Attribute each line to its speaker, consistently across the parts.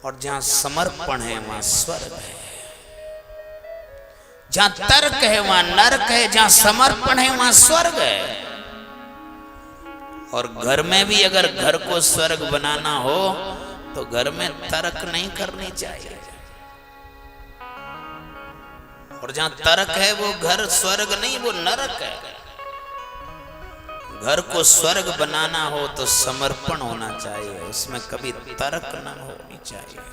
Speaker 1: और जहां समर्पण है वहां स्वर्ग है। जहां तर्क है वहां नरक है, जहां समर्पण है वहां स्वर्ग है। और घर में भी अगर घर को स्वर्ग बनाना हो तो घर में तर्क नहीं करनी चाहिए। और जहां तर्क है वो घर स्वर्ग नहीं, वो नरक है। घर को स्वर्ग बनाना हो तो समर्पण होना चाहिए, उसमें कभी तर्क न होनी चाहिए।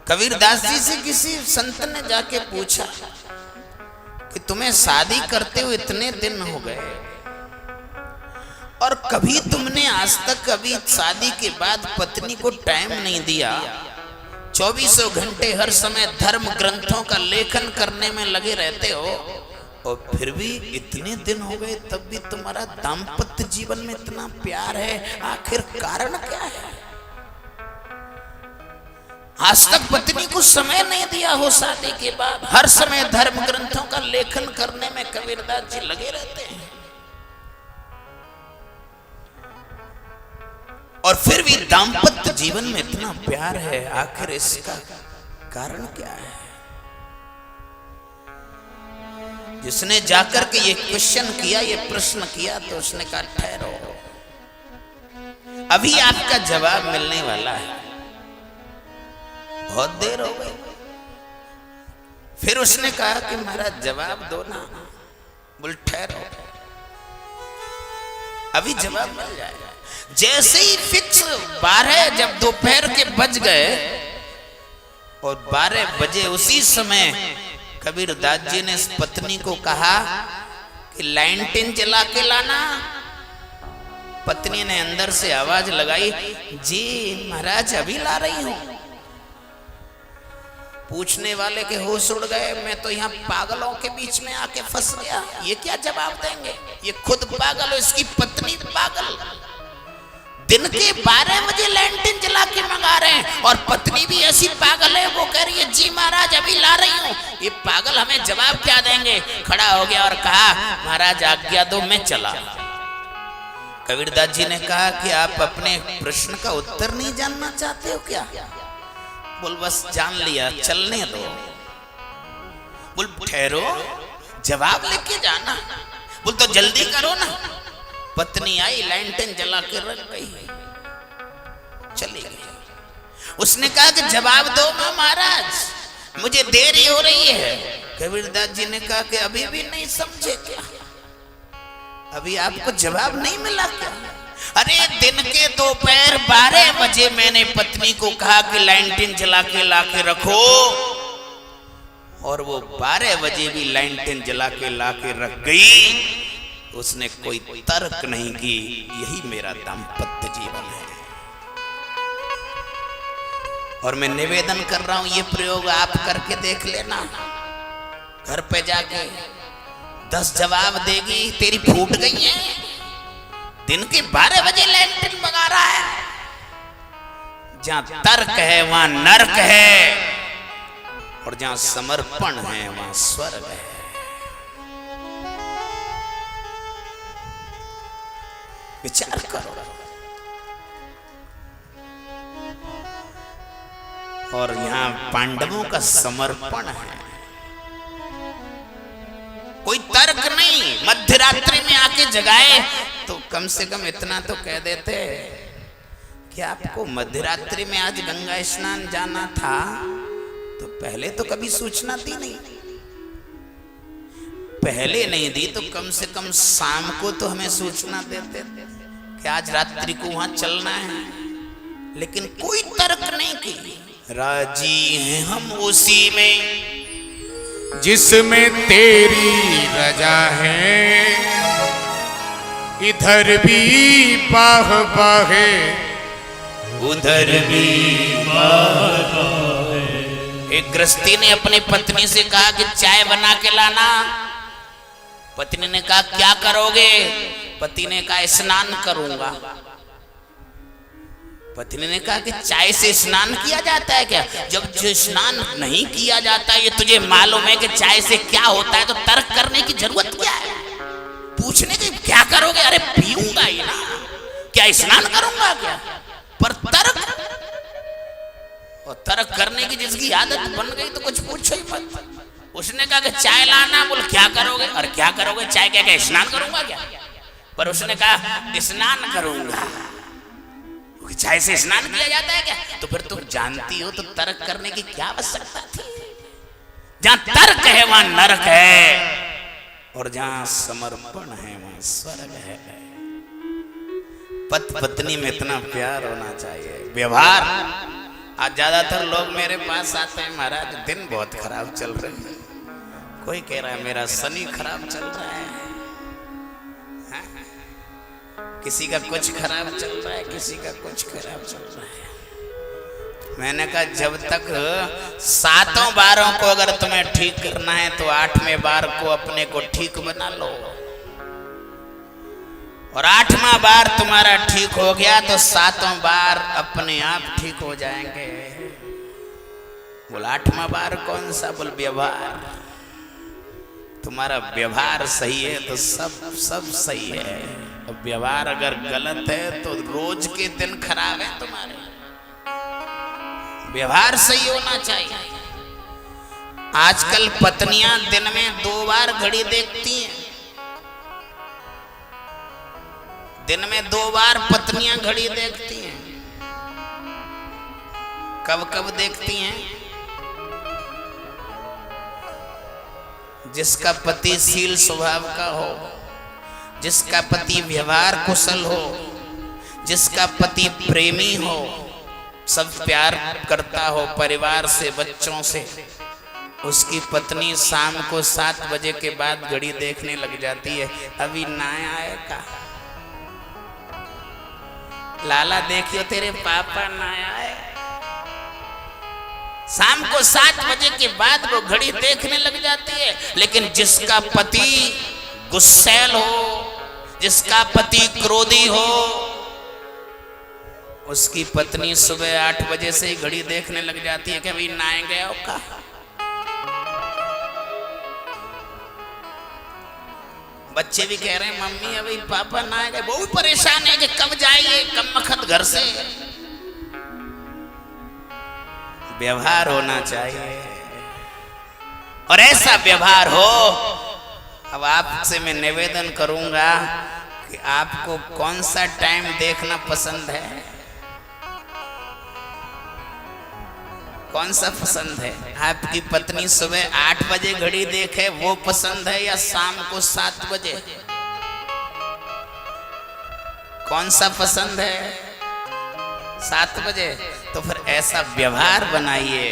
Speaker 1: कबीरदास जी से किसी संत ने जाके पूछा कि तुम्हें शादी करते हुए इतने दिन हो गए और कभी तुमने आज तक कभी शादी के बाद पत्नी को टाइम नहीं दिया, 24 घंटे हर समय धर्म ग्रंथों का लेखन करने में लगे रहते हो, और फिर भी इतने दिन हो गए तब भी तुम्हारा दाम्पत्य जीवन में इतना प्यार है, आखिर कारण क्या है? आज तक पत्नी को समय नहीं दिया हो, शादी के बाद हर समय धर्म ग्रंथों का लेखन करने में कबीरदास जी लगे रहते हैं, और फिर भी दाम्पत्य जीवन में इतना प्यार है, आखिर इसका कारण क्या है? जिसने जाकर के ये क्वेश्चन किया, ये प्रश्न किया, तो उसने कहा ठहरो, अभी आपका जवाब मिलने वाला है, बहुत देर हो गई। फिर उसने कहा कि महाराज जवाब दो ना। बोल ठहरो, अभी जवाब मिल जाएगा। जैसे ही फिक्स 12 जब दोपहर के बज गए और 12 बजे उसी समय कबीरदास जी ने इस पत्नी को कहा कि लाइंटिन जला के लाना। पत्नी ने अंदर से आवाज लगाई, जी महाराज अभी ला रही हूं। पूछने वाले के होश उड़ गए, मैं तो यहाँ पागलों के बीच में आके फंस गया, ये क्या जवाब देंगे? ये खुद पागल, इसकी पत्नी पागल। दिन के 12 बजे लैंटिन जला के मंगा रहे हैं और पत्नी भी ऐसी पागल है, वो कह रही है जी महाराज अभी ला रही हूँ। ये पागल हमें जवाब क्या देंगे? खड़ा हो गया और कहा महाराज आज्ञा दो, मैं चला। कबीरदास जी ने कहा कि आप अपने प्रश्न का उत्तर नहीं जानना चाहते हो क्या? बोल बस जान लिया, चलने दो। बोल ठहरो, जवाब लेके जाना। बोल तो जल्दी करो ना। पत्नी आई, लैंटन जला के रख गई, चली गई। उसने कहा कि जवाब दो ना महाराज, मुझे देरी हो रही है। कबीरदास जी ने कहा कि अभी भी नहीं समझे क्या? अभी आपको जवाब नहीं मिला क्या? अरे दिन के दोपहर 12 बजे मैंने पत्नी को कहा कि लैंटिन जला के ला के रखो, और वो 12 बजे भी लैंटिन जला के ला के रख गई। उसने कोई तर्क नहीं की। यही मेरा दाम्पत्य जीवन है। और मैं निवेदन कर रहा हूं, ये प्रयोग आप करके देख लेना। घर पे जाके 10 जवाब देगी, तेरी फूट गई है। दिन के 12 बजे लैंटिन मंगा रहा है। जहां तर्क है वहां नरक है, और जहां समर्पण है वहां स्वर्ग है। विचार करो। और यहां पांडवों का समर्पण है, कोई तर्क नहीं। मध्य रात्रि में आके जगाए तो कम से कम इतना तो कह देते कि आपको मध्य रात्रि में आज गंगा स्नान जाना था, तो पहले तो कभी सूचना दी नहीं। पहले नहीं दी तो कम से कम शाम को तो हमें सूचना देते कि आज रात्रि को वहां चलना है। लेकिन कोई तर्क नहीं की। राजी हैं हम उसी में
Speaker 2: जिसमें तेरी रजा है, इधर भी बाह बाहे
Speaker 1: उधर भी बाह बाहे। एक गृहस्थी ने अपनी पत्नी से कहा कि चाय बना के लाना। पत्नी ने कहा क्या करोगे? पति ने कहा स्नान करूंगा। पत्नी ने कहा कि चाय से स्नान किया जाता है क्या? जब जो स्नान नहीं किया जाता, ये तुझे मालूम है कि चाय से क्या होता है, तो तर्क करने की जरूरत क्या है? पूछने की क्या करोगे? अरे पीऊंगा ही ना, क्या स्नान करूंगा क्या? पर तर्क, और तर्क करने की जिसकी आदत बन गई तो कुछ पूछो ही मत। उसने कहा कि चाय लाना, बोल क्या करोगे, और क्या करोगे, चाय क्या क्या स्नान करूंगा क्या, पर उसने कहा स्नान करूंगा, चाय से स्नान किया जाता है क्या, तो फिर तुम जानती हो तो तर्क करने की क्या आवश्यकता थी। जहां तर्क है वहां नरक है, और जहां समर्पण है वहां स्वर्ग है। पति पत्नी में इतना प्यार होना चाहिए। व्यवहार, आज ज्यादातर लोग मेरे पास आते हैं, महाराज दिन बहुत खराब चल रहे हैं, कोई कह रहा है मेरा शनि खराब चल रहा है, किसी का कुछ खराब चल रहा है, किसी का कुछ खराब चल रहा है। मैंने कहा जब तक 7 बारों को अगर तुम्हें ठीक करना है तो 8वें बार को अपने को ठीक बना लो, और 8वां बार तुम्हारा ठीक हो गया तो 7वां बार अपने आप ठीक हो जाएंगे। बोल 8वां बार कौन सा, बोल व्यवहार। तुम्हारा व्यवहार सही है तो सब सही है, और व्यवहार अगर गलत है तो रोज के दिन खराब है तुम्हारे। व्यवहार सही होना चाहिए। आजकल पत्नियां दिन में 2 बार घड़ी देखती हैं, दिन में 2 बार पत्नियां घड़ी देखती हैं। कब कब देखती हैं? जिसका पति शील स्वभाव का हो, जिसका पति व्यवहार कुशल हो, जिसका पति प्रेमी हो, सब प्यार करता हो परिवार से, बच्चों से, उसकी पत्नी शाम को 7 बजे के बाद घड़ी देखने लग जाती है। अभी ना आएगा, लाला देखियो तेरे पापा ना आए। शाम को 7 बजे के बाद वो घड़ी देखने लग जाती है। लेकिन जिसका पति गुस्सैल हो, जिसका पति क्रोधी हो, उसकी पत्नी सुबह 8 बजे से ही घड़ी देखने लग जाती है कि अभी नहाए गए हो का। बच्चे भी कह रहे हैं मम्मी अभी पापा नहाए गए, बहुत परेशान है कि कब जाइए, कब मखत घर से। व्यवहार होना चाहिए, और ऐसा व्यवहार हो। अब आपसे मैं निवेदन करूंगा कि आपको कौन सा टाइम देखना पसंद है, कौन सा पसंद है? आपकी पत्नी सुबह 8 बजे घड़ी देखे वो पसंद है, या शाम को 7 बजे? कौन सा पसंद है? 7 बजे। तो फिर ऐसा व्यवहार बनाइए,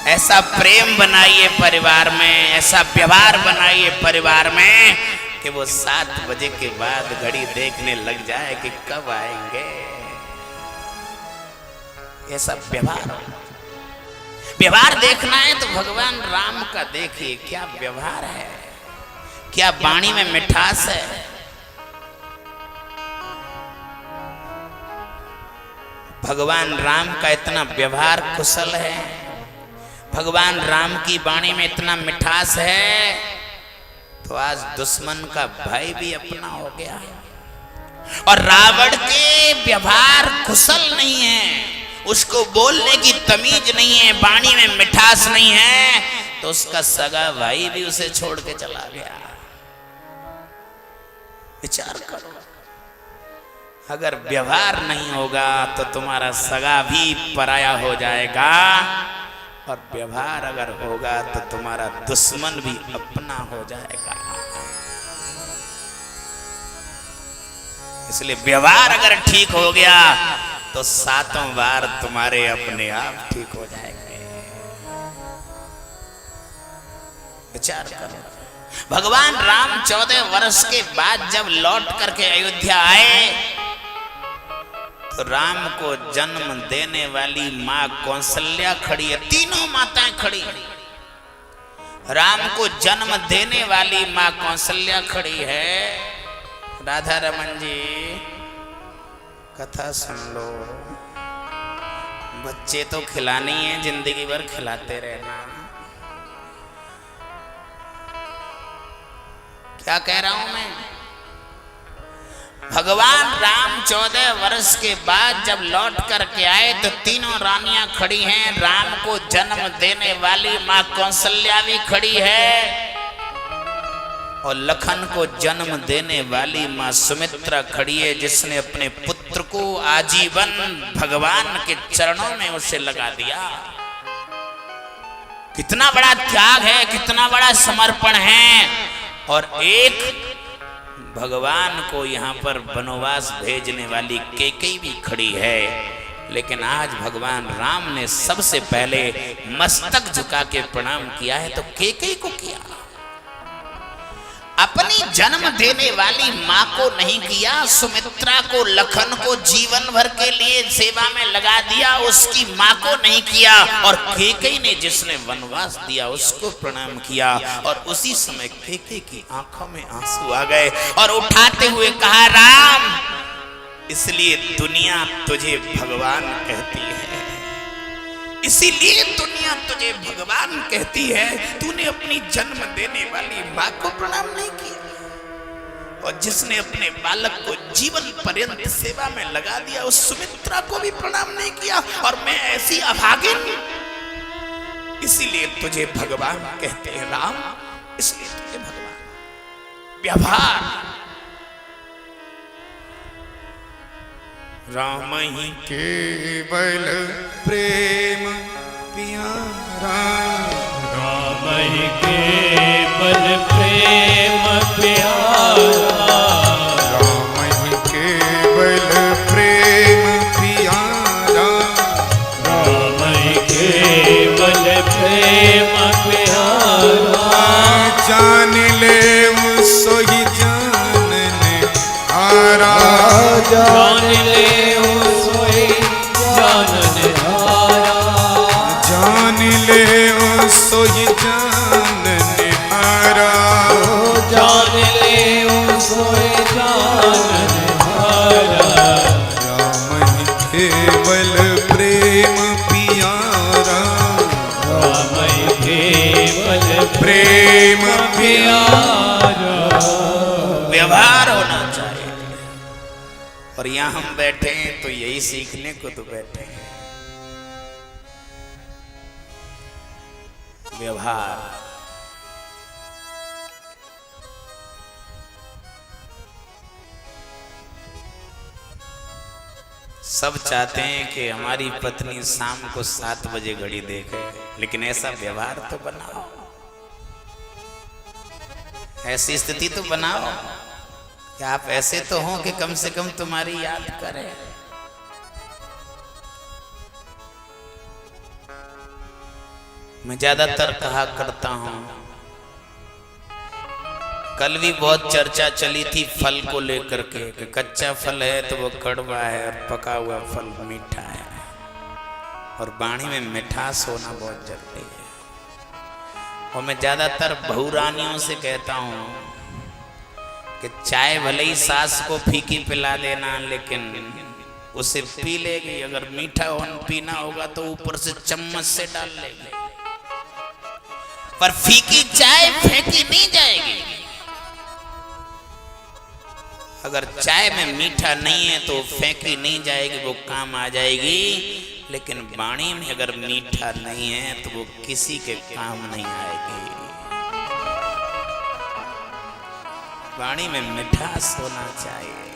Speaker 1: ऐसा प्रेम बनाइए परिवार में, ऐसा व्यवहार बनाइए परिवार में कि वो 7 बजे के बाद घड़ी देखने लग जाए कि कब आएंगे। ऐसा व्यवहार, व्यवहार देखना है तो भगवान राम का देखिए, क्या व्यवहार है, क्या वाणी में मिठास है। भगवान राम का इतना व्यवहार कुशल है, भगवान राम की वाणी में इतना मिठास है, तो आज दुश्मन का भाई भी अपना हो गया। और रावण के व्यवहार कुशल नहीं है, उसको बोलने की तमीज नहीं है, वाणी में मिठास नहीं है, तो उसका सगा भाई भी उसे छोड़ के चला गया। विचार करो, अगर व्यवहार नहीं होगा तो तुम्हारा सगा भी पराया हो जाएगा, और व्यवहार अगर होगा तो तुम्हारा दुश्मन भी अपना हो जाएगा। इसलिए व्यवहार अगर ठीक हो गया तो 7वां बार तुम्हारे अपने आप ठीक हो जाएंगे। विचार करो, भगवान राम 14 वर्ष के बाद जब लौट करके अयोध्या आए तो राम को जन्म देने वाली मां कौशल्या खड़ी है, तीनों माताएं खड़ी। राम को जन्म देने वाली मां कौशल्या खड़ी है। राधा रमन जी कथा सुन लो, बच्चे तो खिलानी है, जिंदगी भर खिलाते रहना। क्या कह रहा हूं मैं? भगवान राम 14 वर्ष के बाद जब लौट करके आए तो तीनों रानियां खड़ी हैं, राम को जन्म देने वाली मां कौशल्या भी खड़ी है और लखन को जन्म देने वाली मां सुमित्रा खड़ी है, जिसने अपने पुत्र को आजीवन भगवान के चरणों में उसे लगा दिया। कितना बड़ा त्याग है, कितना बड़ा समर्पण है। और एक भगवान को यहाँ पर वनवास भेजने वाली कैकेयी भी खड़ी है, लेकिन आज भगवान राम ने सबसे पहले मस्तक झुका के प्रणाम किया है, तो कैकेयी को किया। अपनी जन्म देने वाली मां को नहीं किया, सुमित्रा को, लखन को जीवन भर के लिए सेवा में लगा दिया, उसकी मां को नहीं किया। और कैकेयी ने जिसने वनवास दिया उसको प्रणाम किया। और उसी समय कैकेयी की आंखों में आंसू आ गए और उठाते हुए कहा, राम, इसलिए दुनिया तुझे भगवान कहती है, इसीलिए दुनिया तुझे भगवान कहती है। तूने अपनी जन्म देने वाली मां को प्रणाम नहीं किया और जिसने अपने बालक को जीवन पर्यंत सेवा में लगा दिया उस सुमित्रा को भी प्रणाम नहीं किया। और मैं ऐसी अभागिन, इसीलिए तुझे भगवान कहते हैं राम, इसलिए तुझे भगवान। व्यवहार
Speaker 2: राम ही केवल प्रेम प्यारा,
Speaker 3: राम ही केवल प्रेम प्यारा,
Speaker 2: राम ही केवल प्रेम प्यारा,
Speaker 3: राम ही केवल प्रेम प्यारा।
Speaker 2: जान ले सोई जानने हारा,
Speaker 3: जान ले सोई जानने हारा,
Speaker 2: जान ले सोई जानने हारा,
Speaker 3: जान ले सोई जानने हारा।
Speaker 2: राम ही केवल प्रेम प्यारा,
Speaker 3: राम ही केवल
Speaker 2: प्रेम
Speaker 3: प्यारा।
Speaker 1: व्यवहार होना चाहिए। और यहां हम बैठे हैं तो यही सीखने को तो बैठे हैं, व्यवहार। सब चाहते हैं कि हमारी पत्नी शाम को 7 बजे घड़ी देखे, लेकिन ऐसा व्यवहार तो बनाओ, ऐसी स्थिति तो बनाओ कि आप ऐसे तो हो कि कम से कम तुम्हारी याद करें। मैं ज्यादातर कहा करता हूं, कल भी बहुत चर्चा चली थी फल को लेकर के कि कच्चा फल है तो वो कड़वा है और पका हुआ फल मीठा है, और वाणी में मिठास होना बहुत जरूरी है। और मैं ज्यादातर बहुरानियों से कहता हूं कि चाय भले ही सास को फीकी पिला देना, लेकिन उसे पी लेगी। अगर मीठा पीना होगा तो ऊपर से चम्मच से डाल लेगी, पर फीकी चाय फेंकी नहीं जाएगी। अगर चाय में मीठा नहीं है तो फेंकी नहीं जाएगी, वो काम आ जाएगी। लेकिन वाणी में अगर मीठा नहीं है तो वो किसी के काम नहीं आएगी। वाणी में मिठास होना चाहिए।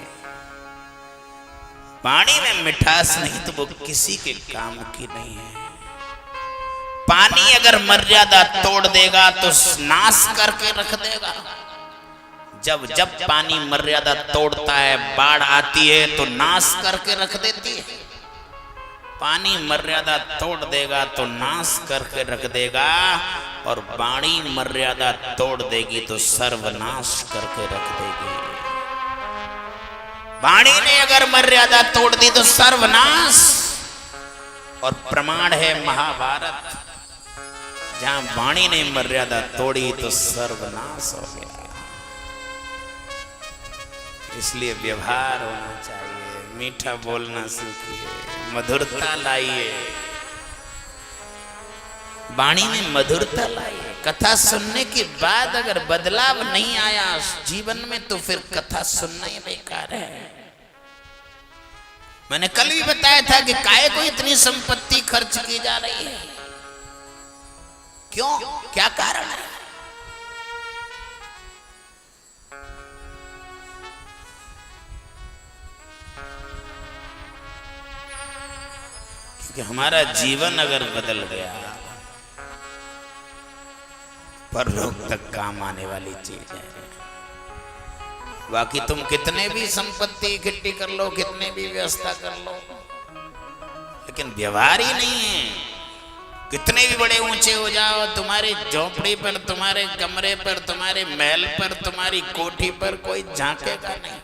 Speaker 1: वाणी में मिठास नहीं तो वो किसी के काम की नहीं है। पानी अगर मर्यादा तोड़ देगा तो नाश करके रख देगा। जब जब पानी मर्यादा तोड़ता है, बाढ़ आती है तो नाश करके रख देती है। पानी मर्यादा तोड़ देगा तो नाश करके रख देगा, और वाणी मर्यादा तोड़ देगी तो सर्वनाश करके रख देगी। वाणी ने अगर मर्यादा तोड़ दी तो सर्वनाश। और प्रमाण है महाभारत, जहां वाणी ने मर्यादा तोड़ी तो सर्वनाश हो गया। इसलिए व्यवहार होना चाहिए, मीठा बोलना सीखिए, मधुरता लाइए। वाणी में मधुरता लाई। कथा सुनने के बाद अगर बदलाव नहीं आया जीवन में तो फिर कथा सुनना ही बेकार है। मैंने कल भी बताया था कि काहे को इतनी संपत्ति खर्च की जा रही है, क्यों, क्या कारण है? क्योंकि हमारा जीवन अगर बदल गया परलोक तक काम आने वाली चीज है। बाकी तुम कितने भी संपत्ति इकट्ठी कर लो, कितने भी व्यवस्था कर लो, लेकिन व्यवहार ही नहीं है। कितने भी बड़े ऊंचे हो जाओ, तुम्हारी झोपड़ी पर, तुम्हारे कमरे पर, तुम्हारे महल पर, तुम्हारी कोठी पर कोई झांकेगा नहीं।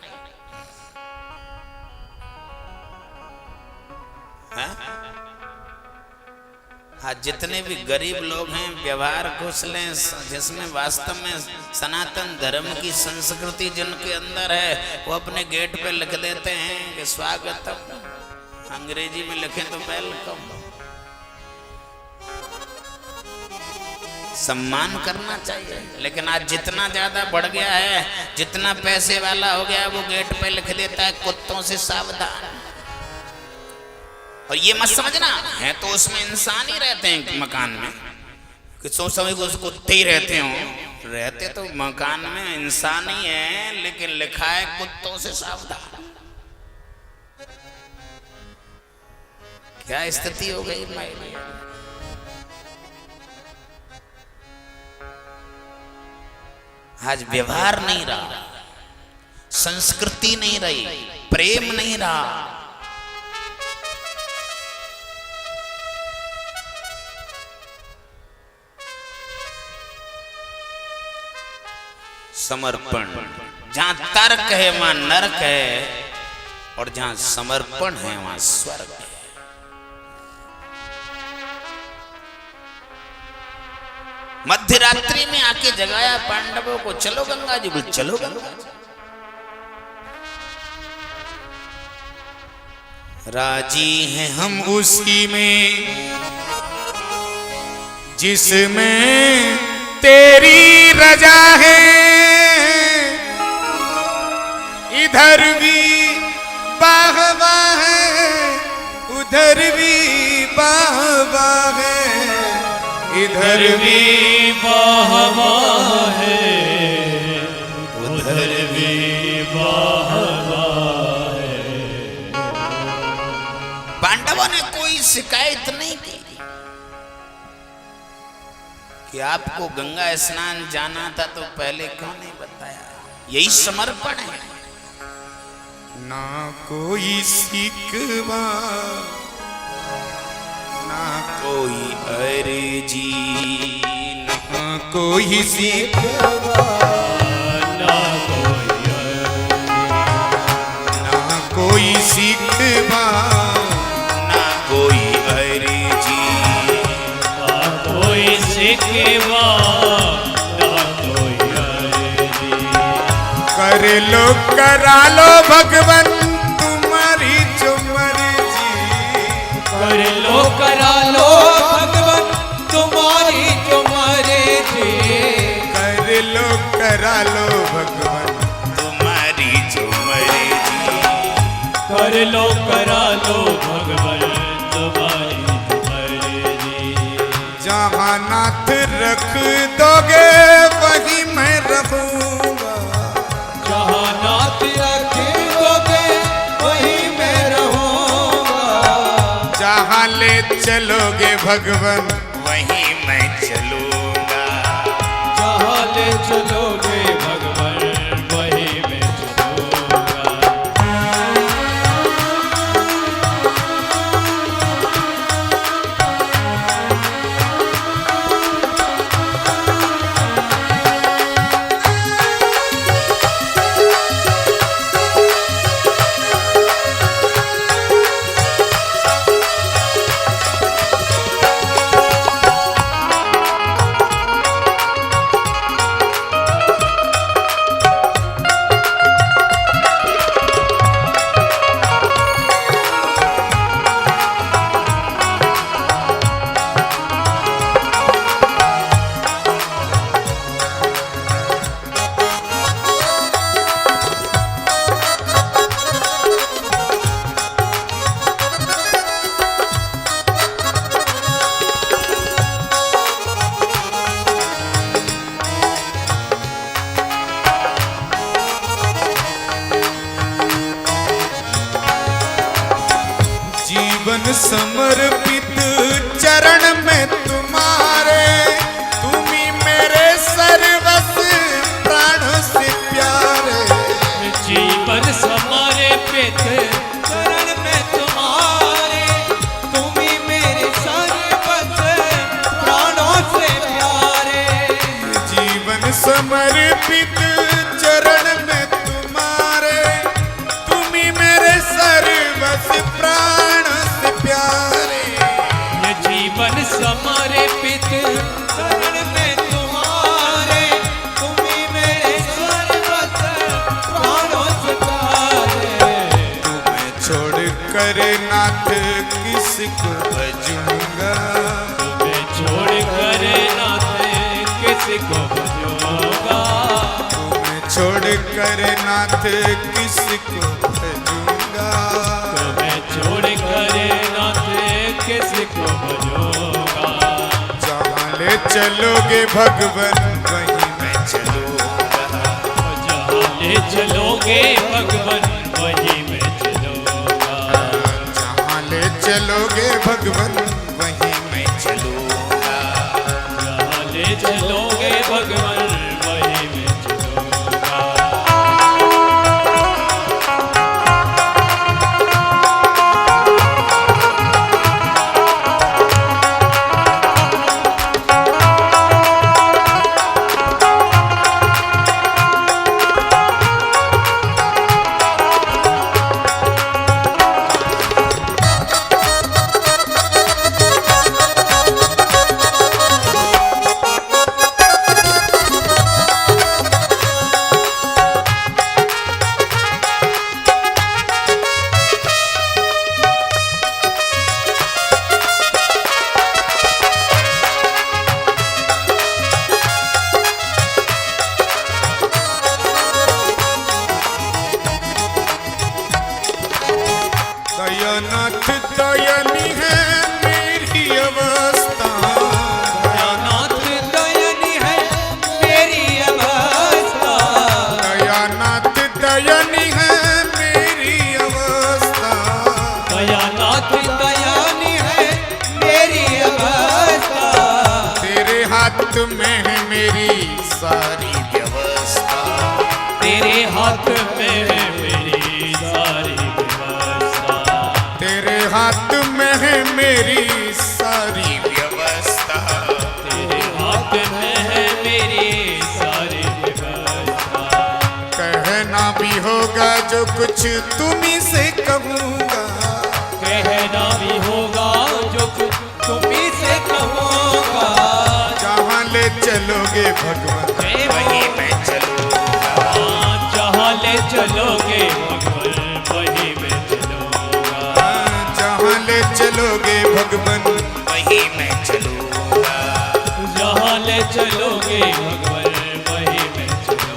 Speaker 1: हाँ, जितने भी गरीब लोग हैं व्यवहार घुस लें जिसमें वास्तव में सनातन धर्म की संस्कृति जिनके अंदर है, वो अपने गेट पे लिख देते हैं कि स्वागतम, अंग्रेजी में लिखें तो वेलकम। सम्मान करना चाहिए, लेकिन आज जितना ज्यादा बढ़ गया है, जितना पैसे वाला हो गया, वो गेट पे लिख देता है कुत्तों से सावधान। और ये मत समझना है तो उसमें इंसान ही रहते हैं मकान में, कि सोच समझ को कुत्ते ही रहते हो, रहते तो मकान में इंसान ही है, लेकिन लिखा है कुत्तों से सावधान। क्या स्थिति हो गई भाई? आज व्यवहार नहीं रहा, संस्कृति नहीं रही, प्रेम नहीं रहा। समर्पण, जहां तर्क है वहां नरक है, और जहां समर्पण है वहां स्वर्ग है। मध्य रात्रि में आके जगाया पांडवों को, चलो गंगा जी, बोल चलो गंगा जी।
Speaker 2: राजी हैं हम उसी में जिसमें तेरी रजा है, इधर भी बाहवा है, उधर भी बाहवा है, इधर भी
Speaker 3: बाहवा है, उधर भी बाहवा है।
Speaker 1: पांडवों ने कोई शिकायत नहीं की कि आपको गंगा स्नान जाना था तो पहले क्यों नहीं बताया। यही समर्पण है।
Speaker 2: ना कोई सिकवा, ना
Speaker 1: कोई अर्जी,
Speaker 2: ना कोई सिकवा,
Speaker 3: ना कोई अर्जी,
Speaker 2: ना कोई सिकवा,
Speaker 1: ना कोई अर्जी,
Speaker 3: ना कोई सिकवा, ना कोई अर्जी।
Speaker 2: कर लो करा लो भगवन तुम्हारी जो मर्जी,
Speaker 3: कर लो करा लो भगवन तुम्हारी जो मर्जी,
Speaker 2: कर लो करा लो भगवन
Speaker 1: तुम्हारी जो मर्जी,
Speaker 3: कर लो करा लो भगवन तुम्हारी जो मर्जी।
Speaker 2: जहाँ नाथ रख दोगे वहीं मैं रहूँगा,
Speaker 3: जहाँ नाथ रखोगे वहीं मैं रहूँगा,
Speaker 2: जहाँ ले चलोगे भगवन
Speaker 1: वहीं मैं चलूंगा,
Speaker 3: जहाँ ले चलोगे भगवन वहीं मैं चलूँगा।
Speaker 2: समर्पित चरण में तुम्हारे, तुम्ही मेरे सर्वस्व प्राणों से प्यारे।
Speaker 3: जीवन समर्पित चरण में तुम्हारे, तुम्ही मेरे सर्वस्व प्राणों से प्यारे।
Speaker 2: जीवन समर्पित चरण में तुम्हारे, तुम्ही मेरे सर्वस्व प्राण से प्यारे।
Speaker 3: ये जीवन समर्पित चरण में तुम्हारे, तुम्ही मेरे सर्वस्व प्राणों से प्यारे।
Speaker 2: तुम्हें छोड़ कर नाथ किसको भजूंगा,
Speaker 3: तुम्हें छोड़ कर नाथ किसको भजूंगा।
Speaker 2: तुम्हें छोड़ कर नाथ किसको भजूंगा।
Speaker 3: तुम्हें छोड़ कर नाथ किसको भजूंगा।
Speaker 2: जहाँ ले चलोगे भगवन वहीं मैं चलूंगा।
Speaker 3: जहाँ ले चलोगे भगवन वहीं मैं चलूंगा।
Speaker 2: जहाँ ले चलोगे भगवन वहीं मैं चलूंगा।
Speaker 3: जहाँ ले चलोगे भगवन वहीं मैं चलूंगा।
Speaker 2: दयानाथ दयानी है मेरी अवस्था।
Speaker 3: दयानाथ दयानी है मेरी अवस्था।
Speaker 2: दयानाथ दयानी है मेरी अवस्था।
Speaker 3: दयानाथ दयानी है मेरी अवस्था।
Speaker 2: तेरे हाथ में है मेरी सारी व्यवस्था।
Speaker 3: तेरे हाथ में है मेरी सारी व्यवस्था।
Speaker 2: तेरे हाथ में है मेरी सारी व्यवस्था।
Speaker 3: तेरे हाथ में है मेरी सारी व्यवस्था।
Speaker 2: कहना भी होगा जो कुछ तुम्ही से कहूँगा।
Speaker 3: कहना भी होगा जो कुछ तुम्ही से कहूँगा।
Speaker 2: जहाँ ले चलोगे भगवान वहीं मैं चलूँगा।
Speaker 3: जहाँ ले चलोगे भगवान वहीं मैं चलूँगा।
Speaker 2: जहाँ ले चलोगे भगवान वहीं मैं चलूँगा।
Speaker 3: जहाँ ले चलोगे भगवान वहीं मैं चलूँगा।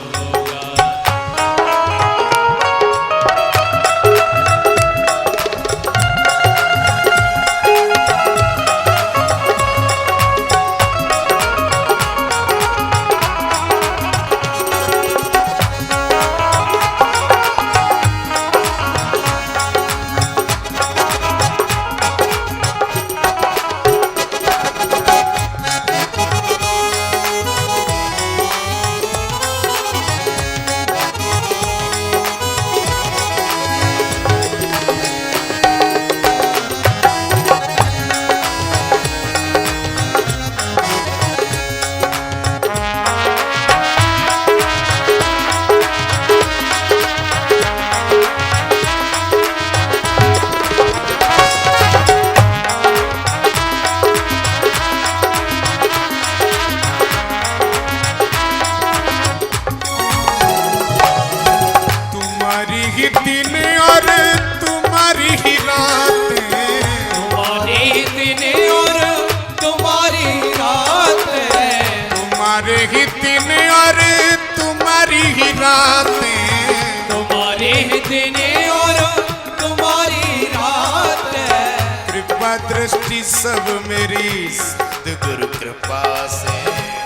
Speaker 2: दृष्टि सब मेरी सतगुरु कृपा से,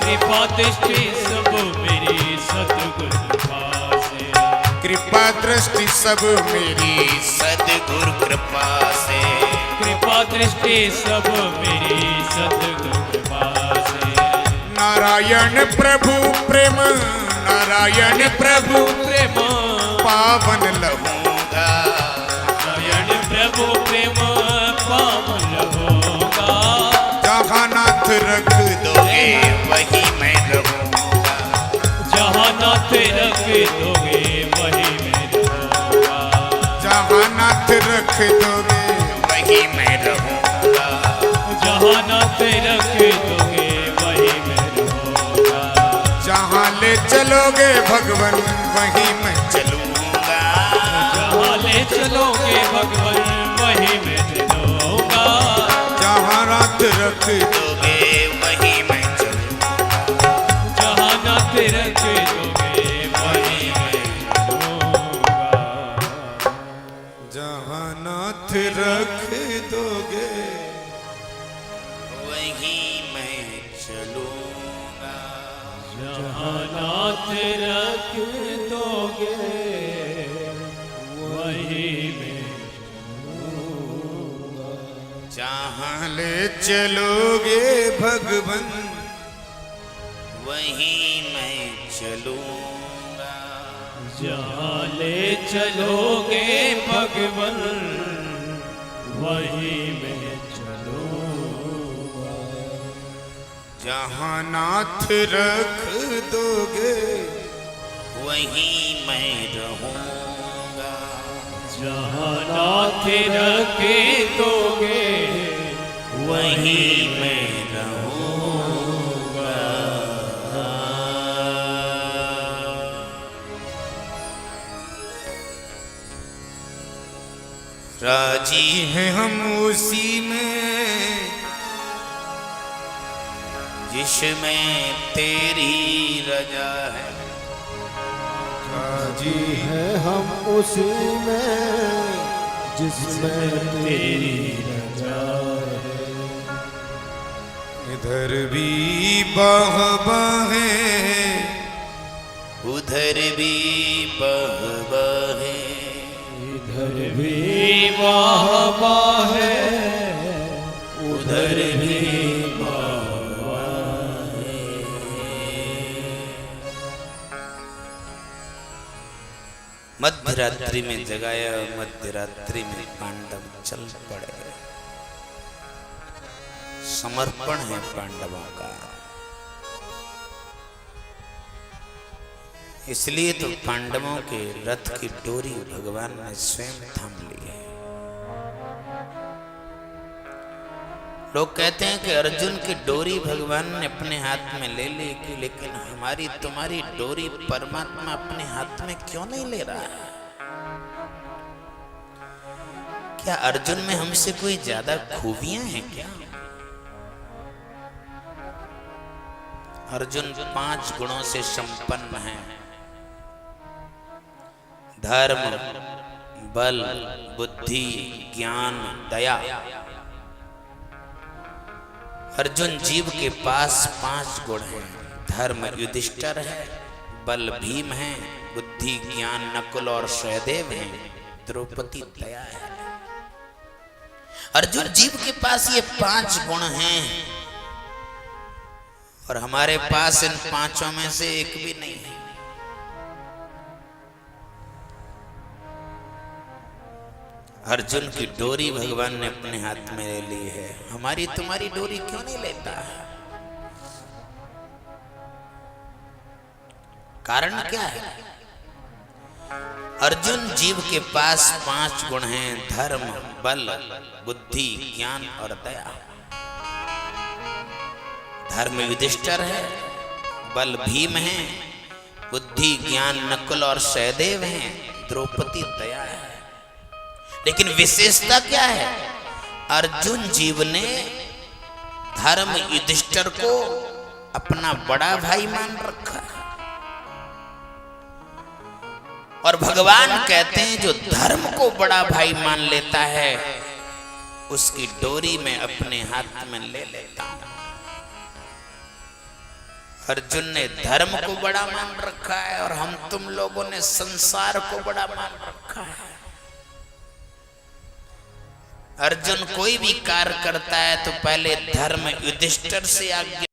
Speaker 3: कृपा दृष्टि सब मेरी सतगुरु कृपा से,
Speaker 2: कृपा दृष्टि सब मेरी
Speaker 1: सद्गुरु कृपा से,
Speaker 3: कृपा सृष्टि सब मेरी सतगुरु कृपा से।
Speaker 2: नारायण प्रभु प्रेम, नारायण प्रभु
Speaker 3: प्रेम
Speaker 2: पावन लहूंगा।
Speaker 3: नारायण प्रभु प्रेम पावन लहूंगा।
Speaker 2: जहाँ नाथ रख दोगे वही मैं रहूंगा।
Speaker 3: जहाँ नाथ रख दोगे वही मैं रहूंगा।
Speaker 2: जहाँ नाथ रख दोगे वही मैं रहूंगा।
Speaker 3: जहाँ नाथ रख दोगे वही मैं रहूंगा।
Speaker 2: जहाँ ले चलोगे भगवन वही मैं चलूंगा।
Speaker 3: जहाँ ले चलोगे भगवान वही मैं चलूंगा।
Speaker 2: जहाँ नाथ रख दोगे वही मैं चलूंगा।
Speaker 3: जहाँ नाथ रख दोगे वही मैं चलूंगा।
Speaker 2: जहाँ नाथ रख दोगे
Speaker 1: वही मैं चलूंगा।
Speaker 3: जहाँ नाथ रख दोगे वही मैं
Speaker 2: जहाँ ले चलोगे भगवन
Speaker 1: वही मैं चलूंगा।
Speaker 3: जहाँ ले चलोगे भगवन वही मैं चलूंगा।
Speaker 2: जहाँ नाथ रख दोगे
Speaker 1: वही मैं रहूंगा।
Speaker 3: जहाँ नाथ रख दोगे
Speaker 1: वही मैं रहूंगा। राजी
Speaker 2: हैं हम उसी में
Speaker 1: जिसमें तेरी रजा है।
Speaker 2: राजी
Speaker 4: है हम उसी में जिसमें
Speaker 3: तेरी रजा है।
Speaker 2: इधर भी बाह बाहें
Speaker 1: उधर भी बह बहे।
Speaker 3: इधर भी वाह वाह है
Speaker 1: उधर भी मध्य रात्रि में जगाया, मध्य रात्रि में पांडव चल पड़े। समर्पण है पांडवों का। इसलिए तो पांडवों के रथ की डोरी भगवान ने स्वयं थाम ली है। लोग कहते हैं कि अर्जुन की डोरी भगवान ने अपने हाथ में ले ली, लेकिन हमारी तुम्हारी डोरी परमात्मा अपने हाथ में क्यों नहीं ले रहा है? क्या अर्जुन में हमसे कोई ज्यादा खूबियां हैं क्या? अर्जुन 5 गुणों से संपन्न है। धर्म, बल, बुद्धि, ज्ञान, दया। अर्जुन जीव के पास 5 गुण हैं। धर्म युधिष्ठिर है, बल भीम है, बुद्धि ज्ञान नकुल और सहदेव है, द्रौपदी दया है। अर्जुन जीव के पास ये 5 गुण हैं और हमारे पास इन 5 में से एक भी नहीं है। अर्जुन की डोरी भगवान ने अपने हाथ में ले ली है। हमारी तुम्हारी डोरी क्यों नहीं लेता है? कारण क्या है? अर्जुन जीव के पास 5 गुण हैं। धर्म, बल, बुद्धि, ज्ञान और दया। धर्म युधिष्ठिर है, बल भीम है, बुद्धि ज्ञान नकुल और सहदेव हैं, द्रौपदी दया है। लेकिन विशेषता क्या है? अर्जुन जीव ने धर्म युधिष्ठिर को अपना बड़ा भाई मान रखा है। और भगवान कहते हैं जो धर्म को बड़ा भाई मान लेता है उसकी डोरी में अपने हाथ में ले लेता हूं। अर्जुन ने धर्म को बड़ा मान रखा है और हम तुम लोगों ने संसार को बड़ा मान रखा है। अर्जुन कोई भी कार्य करता है तो पहले धर्म युधिष्ठिर से आज्ञा